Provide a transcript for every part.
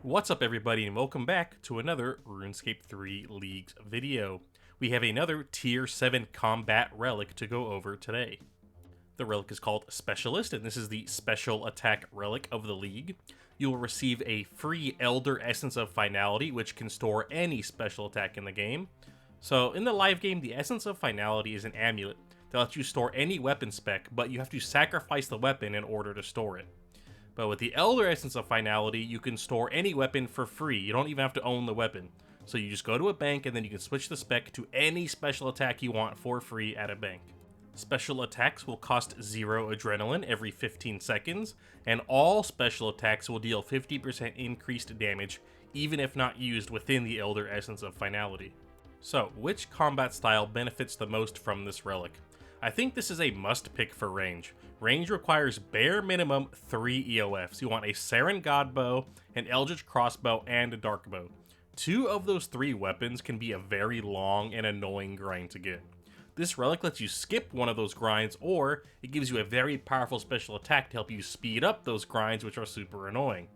What's up everybody and welcome back to another RuneScape 3 Leagues video. We have another tier 7 combat relic to go over today. The relic is called Specialist and this is the special attack relic of the league. You will receive a free Elder Essence of Finality which can store any special attack in the game. So in the live game, the Essence of Finality is an amulet that lets you store any weapon spec, but you have to sacrifice the weapon in order to store it. But with the Elder Essence of Finality, you can store any weapon for free. You don't even have to own the weapon. So you just go to a bank and then you can switch the spec to any special attack you want for free at a bank. Special attacks will cost 0 adrenaline every 15 seconds, and all special attacks will deal 50% increased damage, even if not used within the Elder Essence of Finality. So, which combat style benefits the most from this relic? I think this is a must pick for range. Range requires bare minimum 3 EOFs. You want a Seren Godbow, an Eldritch Crossbow, and a Dark Bow. 2 of those 3 weapons can be a very long and annoying grind to get. This relic lets you skip one of those grinds, or it gives you a very powerful special attack to help you speed up those grinds, which are super annoying.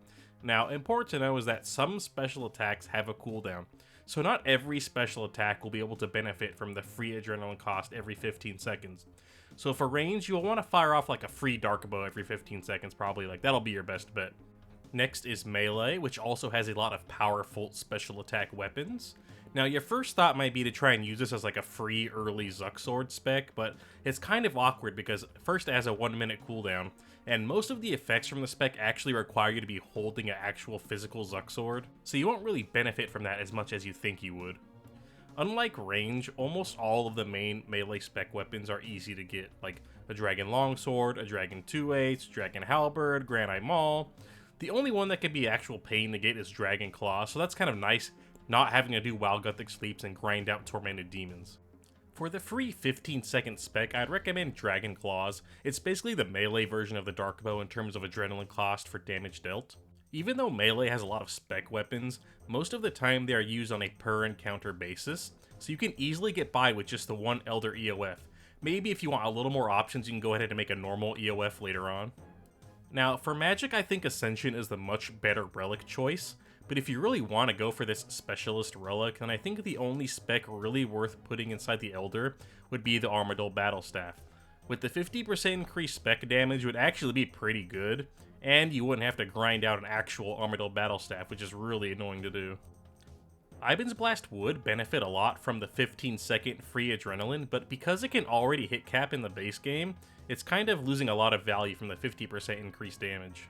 Now, important to know is that some special attacks have a cooldown, so not every special attack will be able to benefit from the free adrenaline cost every 15 seconds. So for range, you'll want to fire off like a free Dark Bow every 15 seconds probably, like that'll be your best bet. Next is Melee, which also has a lot of powerful special attack weapons. Now your first thought might be to try and use this as like a free early Zuck Sword spec, but it's kind of awkward because first it has a 1 minute cooldown, and most of the effects from the spec actually require you to be holding an actual physical Zuck Sword, so you won't really benefit from that as much as you think you would. Unlike range, almost all of the main melee spec weapons are easy to get, like a Dragon Longsword, a Dragon 2/8, Dragon Halberd, Granite Maul. The only one that can be actual pain to get is Dragon Claw, so that's kind of nice, not having to do Wild Gothic Sleeps and grind out Tormented Demons. For the free 15-second spec, I'd recommend Dragon Claws. It's basically the melee version of the Dark Bow in terms of adrenaline cost for damage dealt. Even though melee has a lot of spec weapons, most of the time they are used on a per encounter basis, so you can easily get by with just the one Elder EOF. Maybe if you want a little more options, you can go ahead and make a normal EOF later on. Now, for magic, I think Ascension is the much better relic choice, but if you really want to go for this specialist relic, then I think the only spec really worth putting inside the Elder would be the Armadyl Battle Staff. With the 50% increased spec damage, it would actually be pretty good, and you wouldn't have to grind out an actual Armadyl Battle Staff, which is really annoying to do. Ivan's Blast would benefit a lot from the 15-second free adrenaline, but because it can already hit cap in the base game, it's kind of losing a lot of value from the 50% increased damage.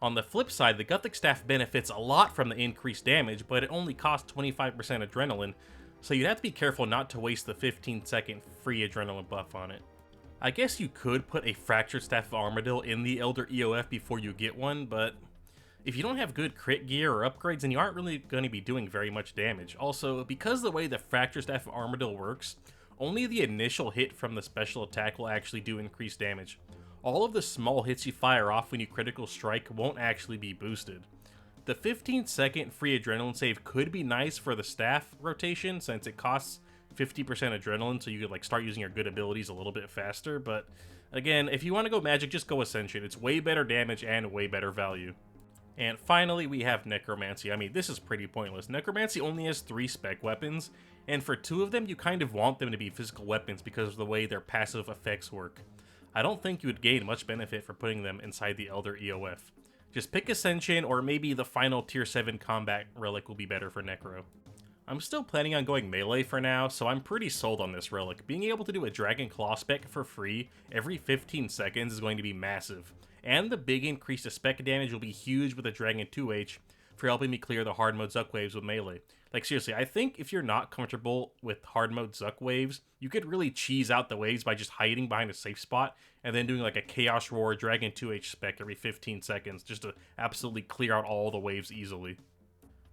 On the flip side, the Gothic Staff benefits a lot from the increased damage, but it only costs 25% adrenaline, so you'd have to be careful not to waste the 15-second free adrenaline buff on it. I guess you could put a Fractured Staff of Armadyl in the Elder EOF before you get one, but if you don't have good crit gear or upgrades, then you aren't really going to be doing very much damage. Also, because the way the Fractured Staff of Armadyl works, only the initial hit from the special attack will actually do increased damage. All of the small hits you fire off when you critical strike won't actually be boosted. The 15-second free adrenaline save could be nice for the staff rotation since it costs 50% adrenaline, so you could like start using your good abilities a little bit faster, but again, if you want to go magic, just go Ascension. It's way better damage and way better value. And finally, we have Necromancy. I mean, this is pretty pointless. Necromancy only has 3 spec weapons, and for 2 of them, you kind of want them to be physical weapons because of the way their passive effects work. I don't think you would gain much benefit for putting them inside the Elder EOF. Just pick Ascension, or maybe the final tier 7 combat relic will be better for Necro. I'm still planning on going melee for now, so I'm pretty sold on this relic. Being able to do a Dragon Claw spec for free every 15 seconds is going to be massive. And the big increase to spec damage will be huge with the Dragon 2H for helping me clear the hard mode Zuck waves with melee. Like seriously, I think if you're not comfortable with hard mode Zuck waves, you could really cheese out the waves by just hiding behind a safe spot and then doing like a Chaos Roar Dragon 2H spec every 15 seconds just to absolutely clear out all the waves easily.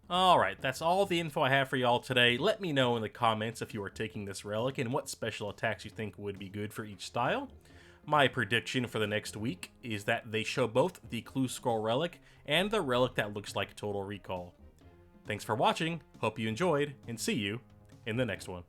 Alright, that's all the info I have for y'all today. Let me know in the comments if you are taking this relic and what special attacks you think would be good for each style. My prediction for the next week is that they show both the Clue Scroll relic and the relic that looks like Total Recall. Thanks for watching, hope you enjoyed, and see you in the next one.